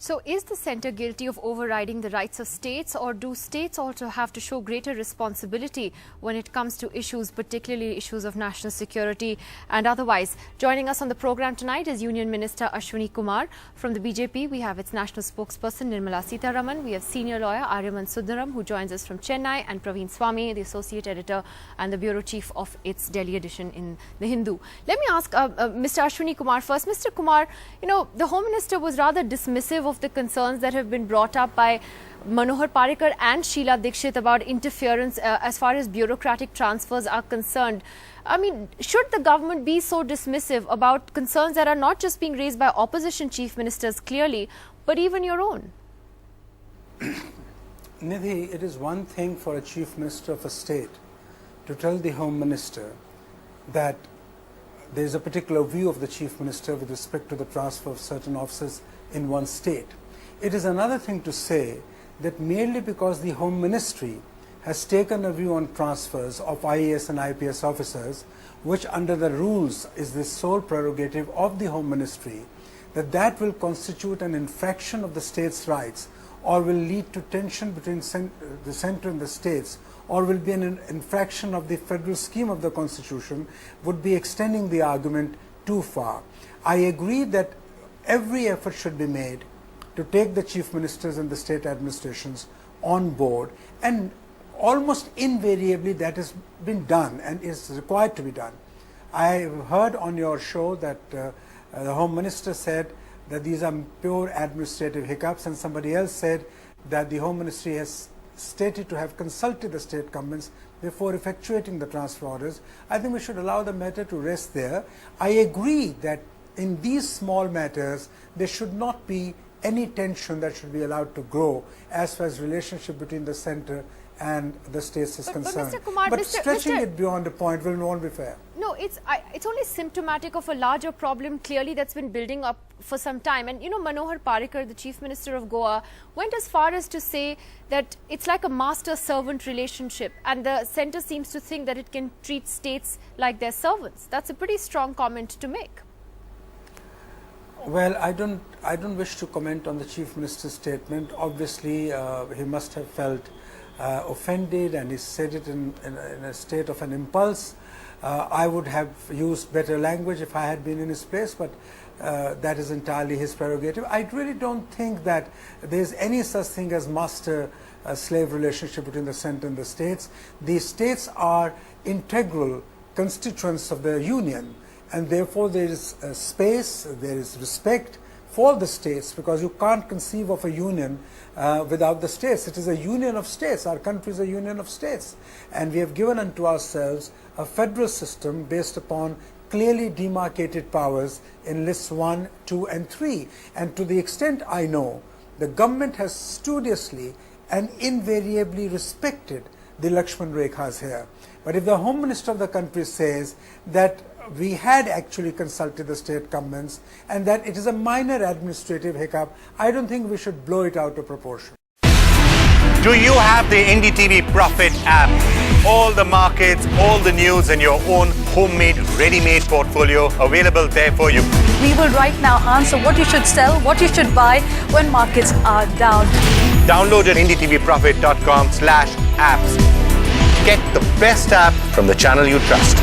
So is the centre guilty of overriding the rights of states, or do states also have to show greater responsibility when it comes to issues, particularly issues of national security and otherwise? Joining us on the program tonight is Union Minister Ashwini Kumar. From the BJP, we have its national spokesperson Nirmala Sitharaman. We have senior lawyer Aryaman Sundaram, who joins us from Chennai, and Praveen Swami, the associate editor and the bureau chief of its Delhi edition in The Hindu. Let me ask Mr. Ashwini Kumar first. Mr. Kumar, you know, the Home Minister was rather dismissive of the concerns that have been brought up by Manohar Parrikar and Sheila Dikshit about interference as far as bureaucratic transfers are concerned. I mean, should the government be so dismissive about concerns that are not just being raised by opposition chief ministers clearly, but even your own? Nidhi, it is one thing for a chief minister of a state to tell the Home Minister that there is a particular view of the chief minister with respect to the transfer of certain offices in one state. It is another thing to say that merely because the Home Ministry has taken a view on transfers of IAS and IPS officers, which under the rules is the sole prerogative of the Home Ministry, that will constitute an infraction of the state's rights, or will lead to tension between the centre and the states, or will be an infraction of the federal scheme of the Constitution, would be extending the argument too far. I agree that every effort should be made to take the chief ministers and the state administrations on board, and almost invariably that has been done and is required to be done. I heard on your show that the Home Minister said that these are pure administrative hiccups, and somebody else said that the Home Ministry has stated to have consulted the state governments before effectuating the transfer orders. I think we should allow the matter to rest there. I agree that in these small matters there should not be any tension that should be allowed to grow as far as relationship between the centre and the states is concerned. But Mr. Kumar, stretching it beyond a point won't be fair. No, it's only symptomatic of a larger problem clearly that's been building up for some time. And you know, Manohar Parrikar, the Chief Minister of Goa, went as far as to say that it's like a master-servant relationship, and the centre seems to think that it can treat states like their servants. That's a pretty strong comment to make. Well, I don't wish to comment on the Chief Minister's statement. Obviously, he must have felt offended, and he said it in a state of an impulse. I would have used better language if I had been in his place, but that is entirely his prerogative. I really don't think that there is any such thing as master-slave relationship between the centre and the states. The states are integral constituents of the union, and therefore there is space, there is respect for the states, because you can't conceive of a union without the states. It is a union of states. Our country is a union of states, and we have given unto ourselves a federal system based upon clearly demarcated powers in lists 1, 2 and 3. And to the extent I know, the government has studiously and invariably respected the Lakshman Rekhas here. But if the Home Minister of the country says that we had actually consulted the state governments and that it is a minor administrative hiccup, I don't think we should blow it out of proportion. Do you have the NDTV Profit app? All the markets, all the news in your own homemade, ready-made portfolio available there for you. We will right now answer what you should sell, what you should buy when markets are down. Download at ndtvprofit.com/apps. Get the best app from the channel you trust.